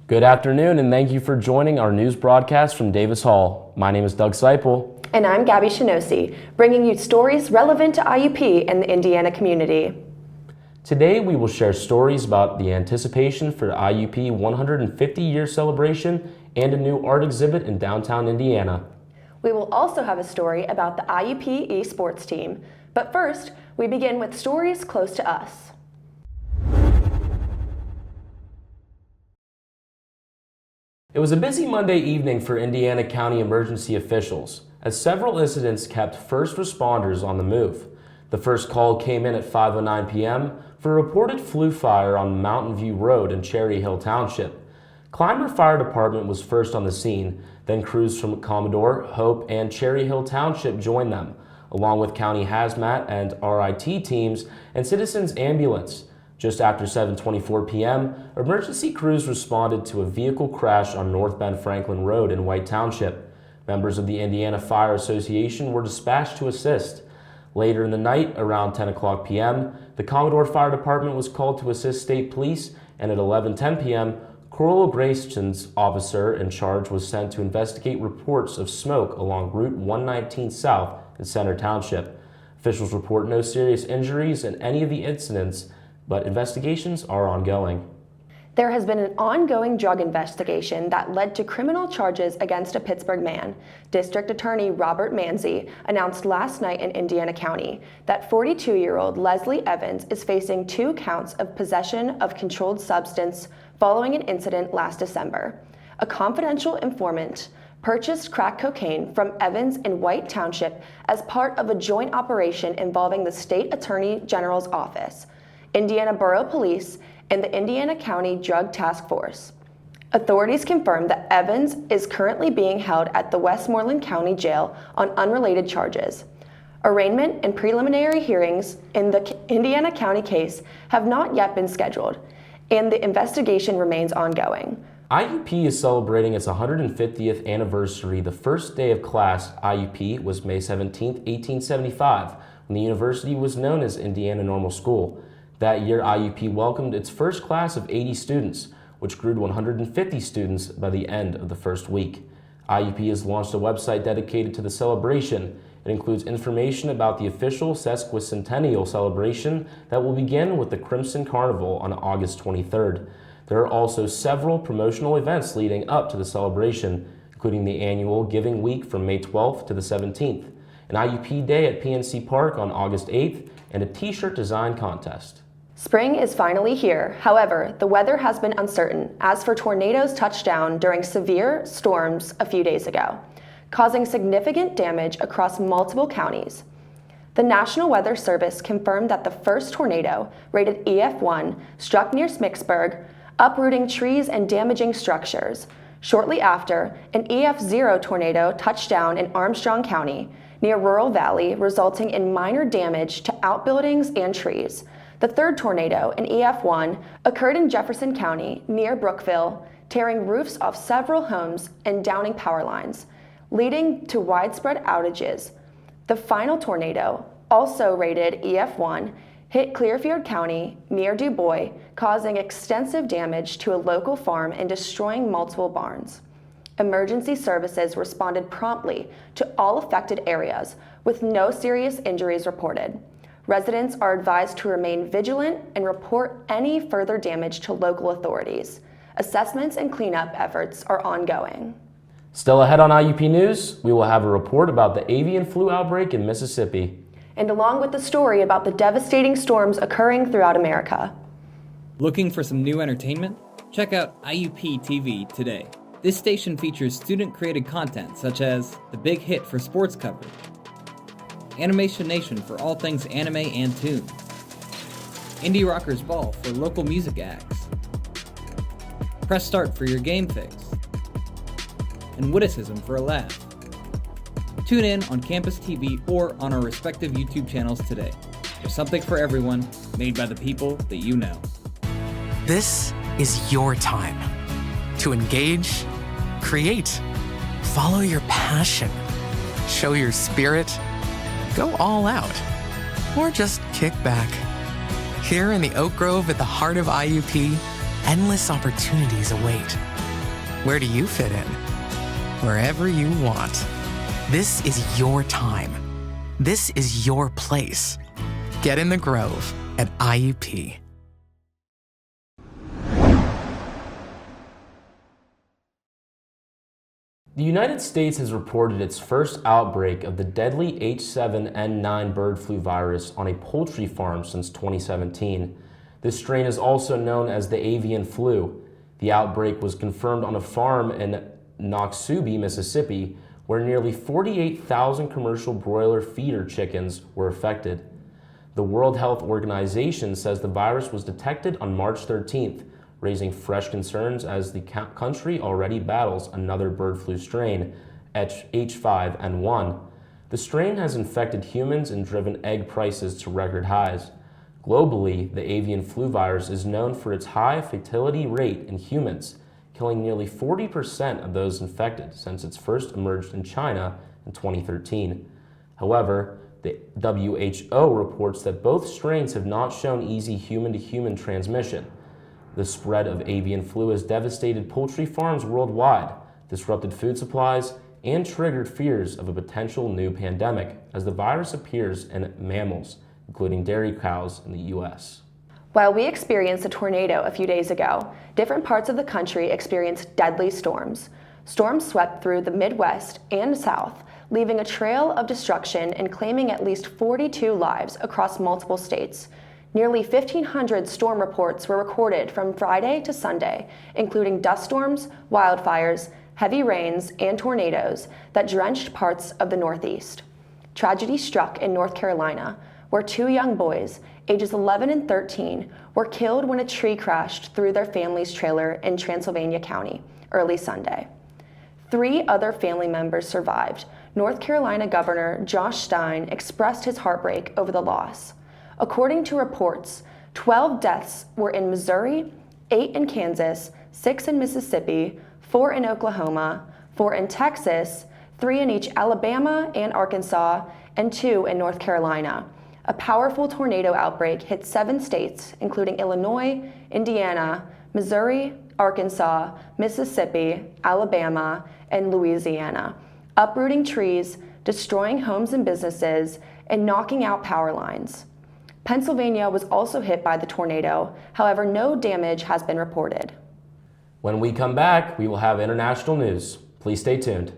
Good afternoon, and thank you for joining our news broadcast from Davis Hall. My name is Doug Seipel. And I'm Gabby Shinosi, bringing you stories relevant to IUP and the Indiana community. Today, we will share stories about the anticipation for the IUP 150-year celebration and a new art exhibit in downtown Indiana. We will also have a story about the IUP esports team. But first, we begin with stories close to us. It was a busy Monday evening for Indiana County emergency officials, as several incidents kept first responders on the move. The first call came in at 5:09 p.m. for a reported flue fire on Mountain View Road in Cherry Hill Township. Clymer Fire Department was first on the scene, then crews from Commodore, Hope, and Cherry Hill Township joined them, along with County Hazmat and RIT teams and Citizens Ambulance. Just after 7:24 p.m., emergency crews responded to a vehicle crash on North Bend Franklin Road in White Township. Members of the Indiana Fire Association were dispatched to assist. Later in the night, around 10 o'clock p.m., the Commodore Fire Department was called to assist state police, and at 11:10 p.m., Coral Grayson's officer in charge was sent to investigate reports of smoke along Route 119 South in Center Township. Officials report no serious injuries in any of the incidents, but investigations are ongoing. There has been an ongoing drug investigation that led to criminal charges against a Pittsburgh man. District Attorney Robert Manzi announced last night in Indiana County that 42-year-old Leslie Evans is facing 2 counts of possession of controlled substance following an incident last December. A confidential informant purchased crack cocaine from Evans in White Township as part of a joint operation involving the State Attorney General's office, Indiana Borough Police, and the Indiana County Drug Task Force. Authorities confirmed that Evans is currently being held at the Westmoreland County Jail on unrelated charges. Arraignment and preliminary hearings in the Indiana County case have not yet been scheduled, and the investigation remains ongoing. IUP is celebrating its 150th anniversary. The first day of class IUP was May 17, 1875, when the university was known as Indiana Normal School. That year, IUP welcomed its first class of 80 students, which grew to 150 students by the end of the first week. IUP has launched a website dedicated to the celebration. It includes information about the official sesquicentennial celebration that will begin with the Crimson Carnival on August 23rd. There are also several promotional events leading up to the celebration, including the annual Giving Week from May 12th to the 17th, an IUP Day at PNC Park on August 8th, and a t-shirt design contest. Spring is finally here. However, the weather has been uncertain as for tornadoes touched down during severe storms a few days ago, causing significant damage across multiple counties. The National Weather Service confirmed that the first tornado, rated EF1, struck near Smicksburg, uprooting trees and damaging structures. Shortly after, an EF0 tornado touched down in Armstrong County, near Rural Valley, resulting in minor damage to outbuildings and trees. The third tornado, an EF1, occurred in Jefferson County, near Brookville, tearing roofs off several homes and downing power lines, leading to widespread outages. The final tornado, also rated EF1, hit Clearfield County, near Du Bois, causing extensive damage to a local farm and destroying multiple barns. Emergency services responded promptly to all affected areas, with no serious injuries reported. Residents are advised to remain vigilant and report any further damage to local authorities. Assessments and cleanup efforts are ongoing. Still ahead on IUP News, we will have a report about the avian flu outbreak in Mississippi. And along with the story about the devastating storms occurring throughout America. Looking for some new entertainment? Check out Iup TV today. This station features student-created content such as The Big Hit for sports coverage, Animation Nation for all things anime and toon, Indie Rockers Ball for local music acts, Press Start for your game fix, and Witticism for a laugh. Tune in on Campus TV or on our respective YouTube channels today. There's something for everyone, made by the people that you know. This is your time to engage, create, follow your passion, show your spirit, go all out, or just kick back. Here in the Oak Grove at the heart of IUP, endless opportunities await. Where do you fit in? Wherever you want. This is your time. This is your place. Get in the Grove at IUP. The United States has reported its first outbreak of the deadly H7N9 bird flu virus on a poultry farm since 2017. This strain is also known as the avian flu. The outbreak was confirmed on a farm in Noxubee, Mississippi, where nearly 48,000 commercial broiler feeder chickens were affected. The World Health Organization says the virus was detected on March 13th, raising fresh concerns as the country already battles another bird flu strain, H5N1. The strain has infected humans and driven egg prices to record highs. Globally, the avian flu virus is known for its high fatality rate in humans, killing nearly 40% of those infected since it first emerged in China in 2013. However, the WHO reports that both strains have not shown easy human-to-human transmission. The spread of avian flu has devastated poultry farms worldwide, disrupted food supplies, and triggered fears of a potential new pandemic as the virus appears in mammals, including dairy cows in the U.S. While we experienced a tornado a few days ago, different parts of the country experienced deadly storms. Storms swept through the Midwest and South, leaving a trail of destruction and claiming at least 42 lives across multiple states. Nearly 1,500 storm reports were recorded from Friday to Sunday, including dust storms, wildfires, heavy rains, and tornadoes that drenched parts of the Northeast. Tragedy struck in North Carolina, where two young boys, ages 11 and 13, were killed when a tree crashed through their family's trailer in Transylvania County early Sunday. 3 other family members survived. North Carolina Governor Josh Stein expressed his heartbreak over the loss. According to reports, 12 deaths were in Missouri, 8 in Kansas, 6 in Mississippi, 4 in Oklahoma, 4 in Texas, 3 in each Alabama and Arkansas, and 2 in North Carolina. A powerful tornado outbreak hit 7 states, including Illinois, Indiana, Missouri, Arkansas, Mississippi, Alabama, and Louisiana, uprooting trees, destroying homes and businesses, and knocking out power lines. Pennsylvania was also hit by the tornado, however, no damage has been reported. When we come back, we will have international news. Please stay tuned.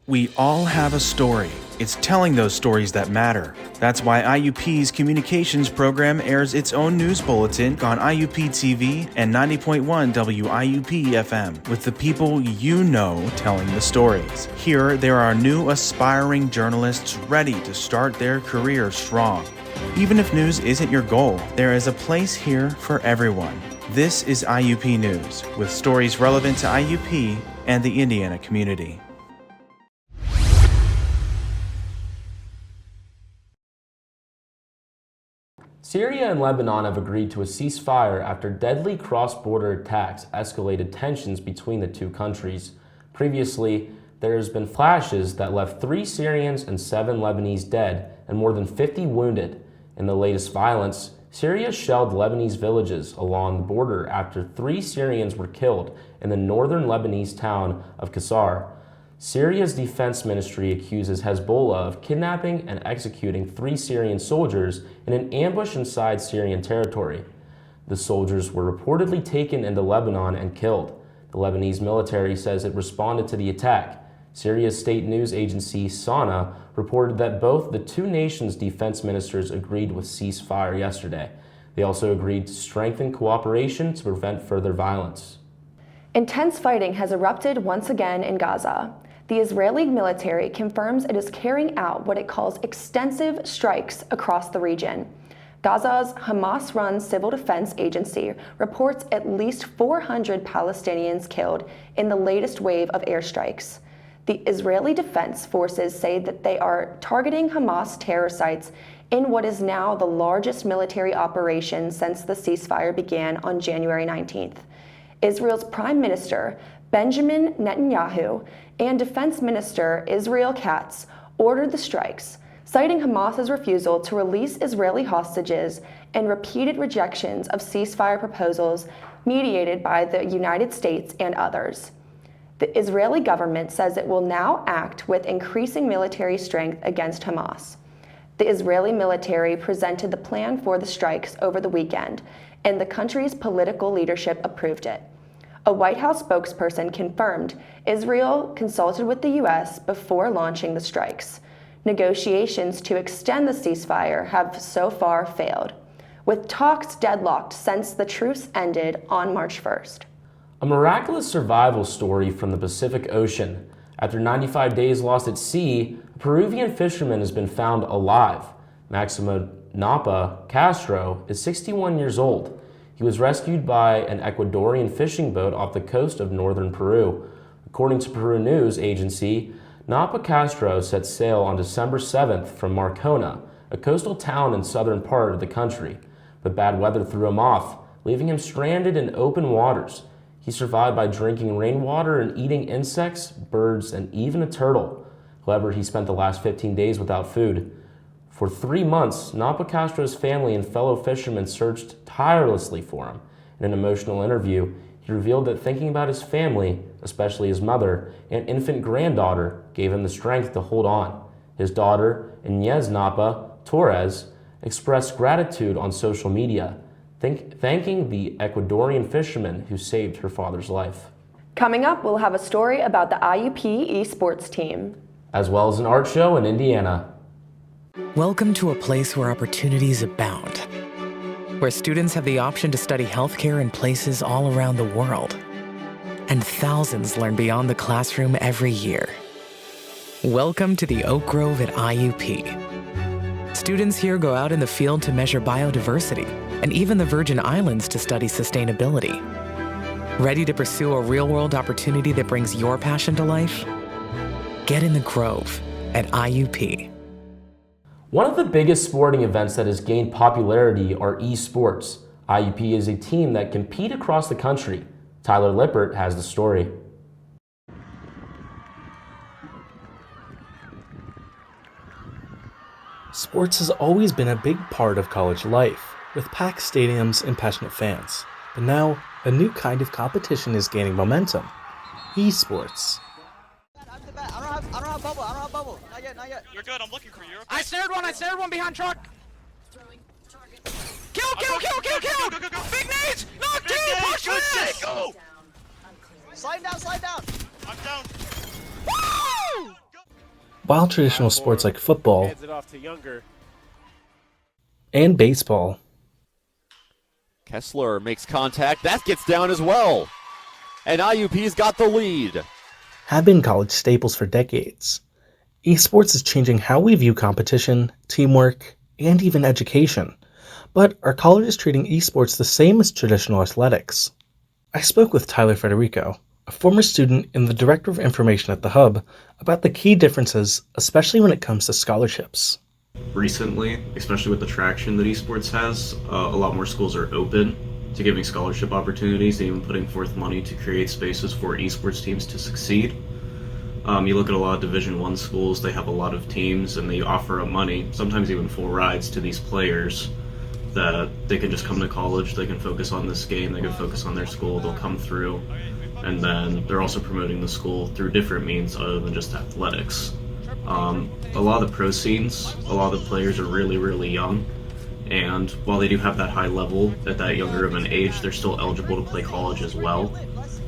We all have a story. It's telling those stories that matter. That's why IUP's communications program airs its own news bulletin on Iup TV and 90.1 WIUP FM with the people you know telling the stories. Here, there are new aspiring journalists ready to start their career strong. Even if news isn't your goal, there is a place here for everyone. This is IUP News, with stories relevant to IUP and the Indiana community. Syria and Lebanon have agreed to a ceasefire after deadly cross-border attacks escalated tensions between the two countries. Previously, there has been flashes that left 3 Syrians and 7 Lebanese dead and more than 50 wounded. In the latest violence, Syria shelled Lebanese villages along the border after 3 Syrians were killed in the northern Lebanese town of Qasr. Syria's defense ministry accuses Hezbollah of kidnapping and executing 3 Syrian soldiers in an ambush inside Syrian territory. The soldiers were reportedly taken into Lebanon and killed. The Lebanese military says it responded to the attack. Syria's state news agency Sana reported that both the two nations' defense ministers agreed with ceasefire yesterday. They also agreed to strengthen cooperation to prevent further violence. Intense fighting has erupted once again in Gaza. The Israeli military confirms it is carrying out what it calls extensive strikes across the region. Gaza's Hamas-run civil defense agency reports at least 400 Palestinians killed in the latest wave of airstrikes. The Israeli Defense Forces say that they are targeting Hamas terror sites in what is now the largest military operation since the ceasefire began on January 19th. Israel's Prime Minister, Benjamin Netanyahu, and Defense Minister Israel Katz ordered the strikes, citing Hamas's refusal to release Israeli hostages and repeated rejections of ceasefire proposals mediated by the United States and others. The Israeli government says it will now act with increasing military strength against Hamas. The Israeli military presented the plan for the strikes over the weekend, and the country's political leadership approved it. A White House spokesperson confirmed Israel consulted with the U.S. before launching the strikes. Negotiations to extend the ceasefire have so far failed, with talks deadlocked since the truce ended on March 1st. A miraculous survival story from the Pacific Ocean. After 95 days lost at sea, a Peruvian fisherman has been found alive. Maximo Napa Castro is 61 years old. He was rescued by an Ecuadorian fishing boat off the coast of northern Peru. According to Peru News Agency, Napa Castro set sail on December 7th from Marcona, a coastal town in southern part of the country. But bad weather threw him off, leaving him stranded in open waters. He survived by drinking rainwater and eating insects, birds, and even a turtle. However, he spent the last 15 days without food. For 3 months, Napa Castro's family and fellow fishermen searched tirelessly for him. In an emotional interview, he revealed that thinking about his family, especially his mother and infant granddaughter, gave him the strength to hold on. His daughter, Inez Napa Torres, expressed gratitude on social media, thanking the Ecuadorian fisherman who saved her father's life. Coming up, we'll have a story about the IUP esports team, as well as an art show in Indiana. Welcome to a place where opportunities abound, where students have the option to study healthcare in places all around the world, and thousands learn beyond the classroom every year. Welcome to the Oak Grove at IUP. Students here go out in the field to measure biodiversity, and even the Virgin Islands to study sustainability. Ready to pursue a real-world opportunity that brings your passion to life? Get in the Grove at IUP. One of the biggest sporting events that has gained popularity are esports. IUP is a team that compete across the country. Tyler Lippert has the story. Sports has always been a big part of college life, with packed stadiums and passionate fans. But now, a new kind of competition is gaining momentum: esports. I don't have bubble. Not yet. You're good, I'm looking for you. Okay. I snared one behind truck. Kill! Go. Big nades! Knock two! Push it! Go! Slide down! I'm down. Woo! While traditional sports like football and baseball Kessler makes contact. That gets down as well. And IUP's got the lead. have been college staples for decades, esports is changing how we view competition, teamwork, and even education. But are colleges treating esports the same as traditional athletics? I spoke with Tyler Federico, a former student and the Director of Information at the Hub, about the key differences, especially when it comes to scholarships. Recently, especially with the traction that esports has, a lot more schools are open to giving scholarship opportunities and even putting forth money to create spaces for esports teams to succeed. You look at a lot of Division I schools, they have a lot of teams and they offer up money, sometimes even full rides to these players that they can just come to college, they can focus on this game, they can focus on their school, they'll come through, and then they're also promoting the school through different means other than just athletics. A lot of the pro scenes, a lot of the players are really, really young, and while they do have that high level at that younger of an age, they're still eligible to play college as well.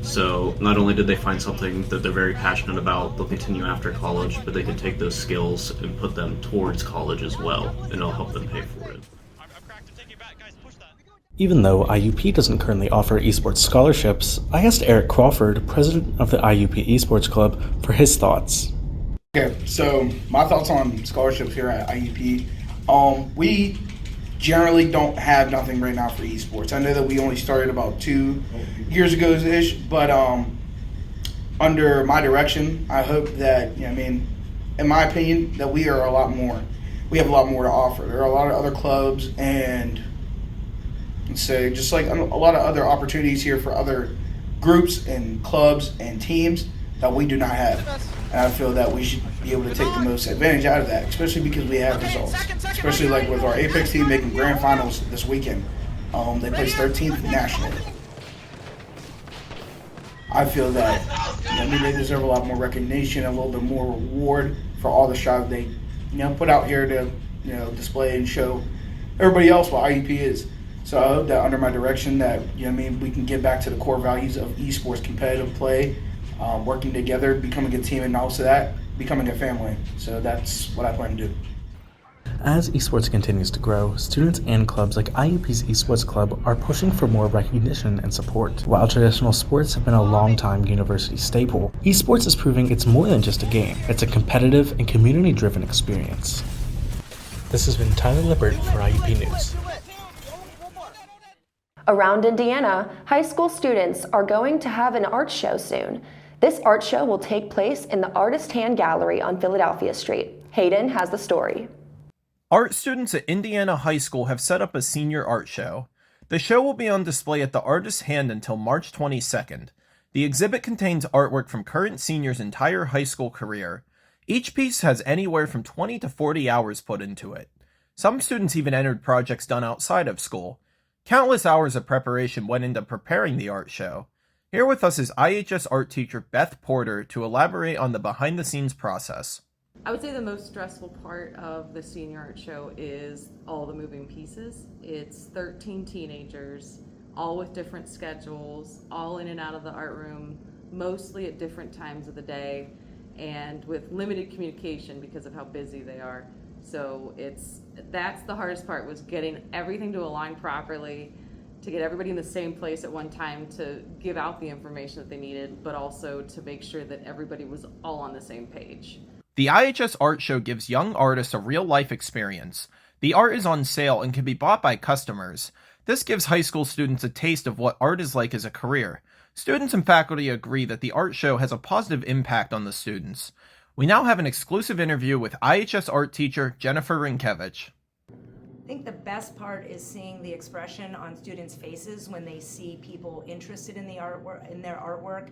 So not only did they find something that they're very passionate about, they'll continue after college, but they can take those skills and put them towards college as well, and it'll help them pay for it. Even though IUP doesn't currently offer esports scholarships, I asked Eric Crawford, president of the IUP Esports Club, for his thoughts. Okay, so my thoughts on scholarships here at IUP. We generally don't have nothing right now for esports. I know that we only started about 2 years ago-ish, but under my direction, I hope that, in my opinion, that we have a lot more to offer. There are a lot of other clubs and so just like a lot of other opportunities here for other groups and clubs and teams that we do not have. And I feel that we should be able to take the most advantage out of that, especially because we have results. Especially like with our Apex team making grand finals this weekend. They placed 13th nationally. I feel that they deserve a lot more recognition, a little bit more reward for all the strides they put out here to display and show everybody else what IUP is. So I hope that under my direction that we can get back to the core values of esports, competitive play, working together, becoming a team, and also that becoming a family. So that's what I plan to do. As esports continues to grow, students and clubs like IUP's Esports Club are pushing for more recognition and support. While traditional sports have been a long-time university staple, esports is proving it's more than just a game. It's a competitive and community-driven experience. This has been Tyler Lippert for IUP News. Around Indiana, high school students are going to have an art show soon. This art show will take place in the Artist Hand Gallery on Philadelphia Street. Hayden has the story. Art students at Indiana High School have set up a senior art show. The show will be on display at the Artist Hand until March 22nd. The exhibit contains artwork from current seniors' entire high school career. Each piece has anywhere from 20 to 40 hours put into it. Some students even entered projects done outside of school. Countless hours of preparation went into preparing the art show. Here with us is IHS art teacher Beth Porter to elaborate on the behind-the-scenes process. I would say the most stressful part of the senior art show is all the moving pieces. It's 13 teenagers, all with different schedules, all in and out of the art room, mostly at different times of the day, and with limited communication because of how busy they are. So that's the hardest part, was getting everything to align properly, to get everybody in the same place at one time, to give out the information that they needed, but also to make sure that everybody was all on the same page. The IHS Art Show gives young artists a real-life experience. The art is on sale and can be bought by customers. This gives high school students a taste of what art is like as a career. Students and faculty agree that the art show has a positive impact on the students. We now have an exclusive interview with IHS art teacher Jennifer Rinkevich. I think the best part is seeing the expression on students' faces when they see people interested in the artwork, in their artwork.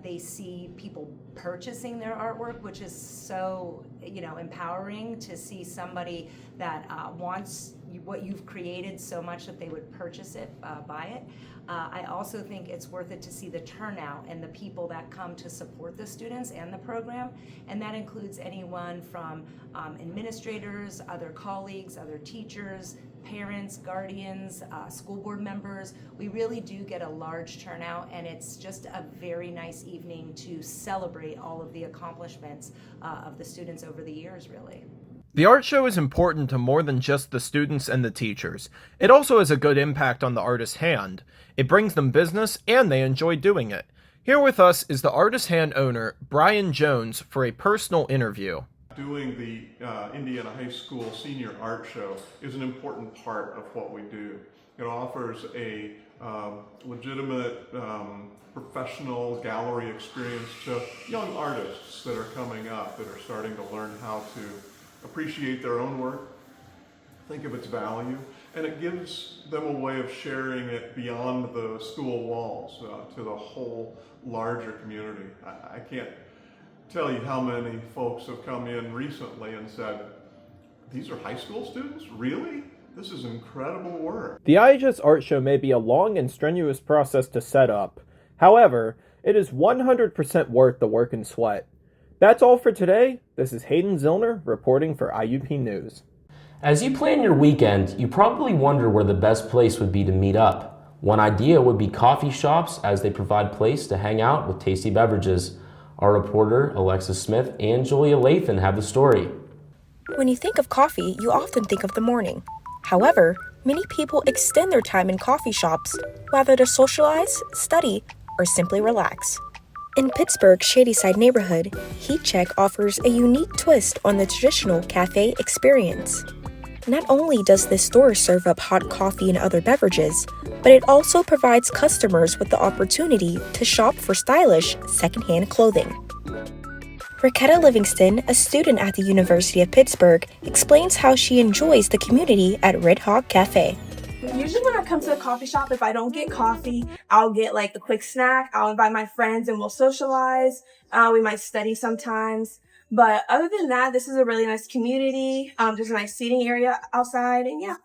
They see people purchasing their artwork, which is so empowering to see somebody that wants what you've created so much that they would purchase it, buy it. I also think it's worth it to see the turnout and the people that come to support the students and the program, and that includes anyone from administrators, other colleagues, other teachers, parents, guardians, school board members. We really do get a large turnout, and it's just a very nice evening to celebrate all of the accomplishments of the students over the years, really. The art show is important to more than just the students and the teachers. It also has a good impact on the artist's hand. It brings them business, and they enjoy doing it. Here with us is the Artist Hand owner, Brian Jones, for a personal interview. Doing the Indiana High School Senior Art Show is an important part of what we do. It offers a legitimate, professional gallery experience to young artists that are coming up, that are starting to learn how to appreciate their own work, think of its value, and it gives them a way of sharing it beyond the school walls to the whole larger community. I can't tell you how many folks have come in recently and said, "These are high school students? Really? This is incredible work." The IHS Art Show may be a long and strenuous process to set up. However, it is 100% worth the work and sweat. That's all for today. This is Hayden Zillner reporting for IUP News. As you plan your weekend, you probably wonder where the best place would be to meet up. One idea would be coffee shops, as they provide place to hang out with tasty beverages. Our reporter, Alexis Smith and Julia Lathan, have the story. When you think of coffee, you often think of the morning. However, many people extend their time in coffee shops, whether to socialize, study, or simply relax. In Pittsburgh's Shadyside neighborhood, Heat Check offers a unique twist on the traditional cafe experience. Not only does this store serve up hot coffee and other beverages, but it also provides customers with the opportunity to shop for stylish, secondhand clothing. Raketa Livingston, a student at the University of Pittsburgh, explains how she enjoys the community at Red Hawk Cafe. Usually when I come to a coffee shop, if I don't get coffee, I'll get like a quick snack. I'll invite my friends and we'll socialize. We might study sometimes. But other than that, this is a really nice community. There's a nice seating area outside, and yeah.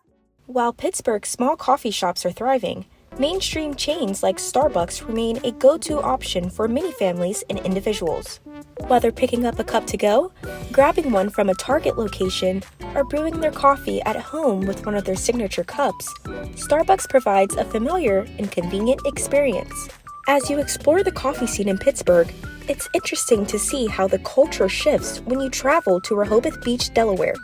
While Pittsburgh's small coffee shops are thriving, Mainstream chains like Starbucks remain a go-to option for many families and individuals. Whether picking up a cup to go, grabbing one from a Target location, or brewing their coffee at home with one of their signature cups, Starbucks provides a familiar and convenient experience. As you explore the coffee scene in Pittsburgh, it's interesting to see how the culture shifts when you travel to Rehoboth Beach, Delaware.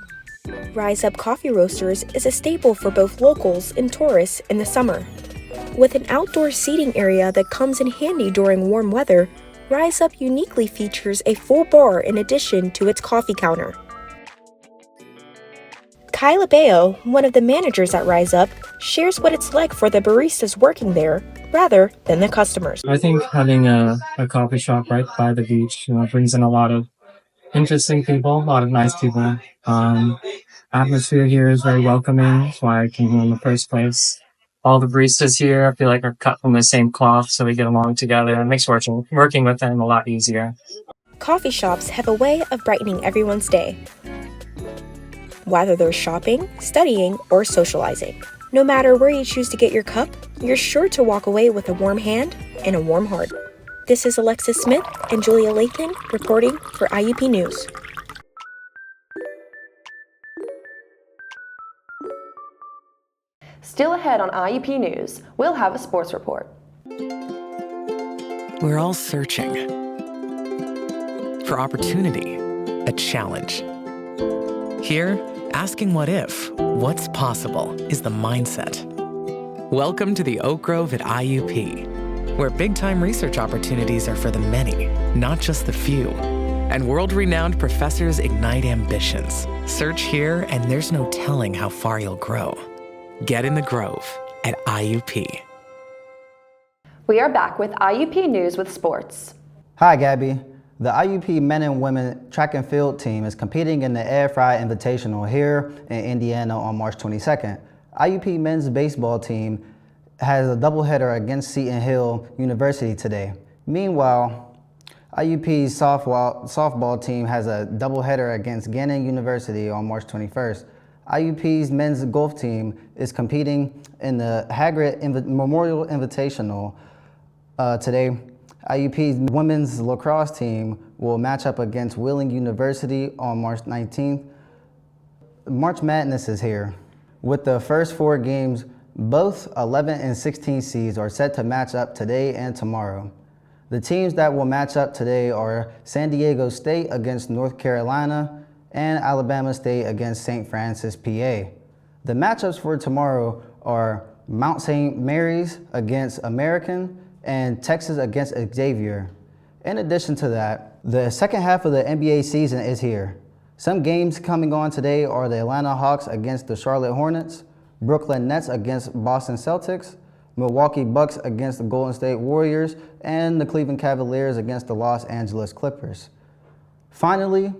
Rise Up Coffee Roasters is a staple for both locals and tourists in the summer. With an outdoor seating area that comes in handy during warm weather, Rise Up uniquely features a full bar in addition to its coffee counter. Kyla Bayo, one of the managers at Rise Up, shares what it's like for the baristas working there rather than the customers. I think having a coffee shop right by the beach, brings in a lot of interesting people, a lot of nice people. Atmosphere here is very welcoming. That's why I came here in the first place. All the baristas here, I feel like, are cut from the same cloth, so we get along together. It makes working with them a lot easier. Coffee shops have a way of brightening everyone's day, whether they're shopping, studying, or socializing. No matter where you choose to get your cup, you're sure to walk away with a warm hand and a warm heart. This is Alexis Smith and Julia Lathan reporting for IUP News. Still ahead on IUP News, we'll have a sports report. We're all searching for opportunity, a challenge. Here, asking what if, what's possible is the mindset. Welcome to the Oak Grove at IUP, where big-time research opportunities are for the many, not just the few. And world-renowned professors ignite ambitions. Search here, and there's no telling how far you'll grow. Get in the Grove at IUP. We are back with IUP News with sports. Hi, Gabby. The IUP men and women track and field team is competing in the Air Fry Invitational here in Indiana on March 22nd. IUP men's baseball team has a doubleheader against Seton Hill University today. Meanwhile, IUP's softball team has a doubleheader against Gannon University on March 21st. IUP's men's golf team is competing in the Hagrid Memorial Invitational today. IUP's women's lacrosse team will match up against Wheeling University on March 19th. March Madness is here. With the first 4 games, both 11 and 16 seeds are set to match up today and tomorrow. The teams that will match up today are San Diego State against North Carolina and Alabama State against St. Francis, PA. The matchups for tomorrow are Mount St. Mary's against American and Texas against Xavier. In addition to that, the second half of the NBA season is here. Some games coming on today are the Atlanta Hawks against the Charlotte Hornets, Brooklyn Nets against Boston Celtics, Milwaukee Bucks against the Golden State Warriors, and the Cleveland Cavaliers against the Los Angeles Clippers. Finally,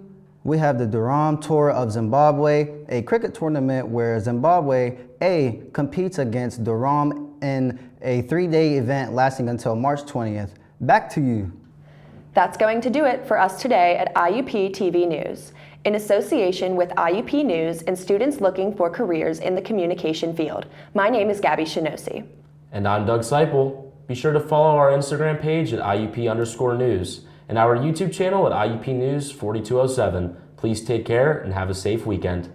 we have the Durham Tour of Zimbabwe, a cricket tournament where Zimbabwe A competes against Durham in a 3-day event lasting until March 20th. Back to you. That's going to do it for us today at IUP TV News. In association with IUP News and students looking for careers in the communication field, my name is Gabby Shinosi. And I'm Doug Seipel. Be sure to follow our Instagram page at IUP_news and our YouTube channel at IUP News 4207. Please take care and have a safe weekend.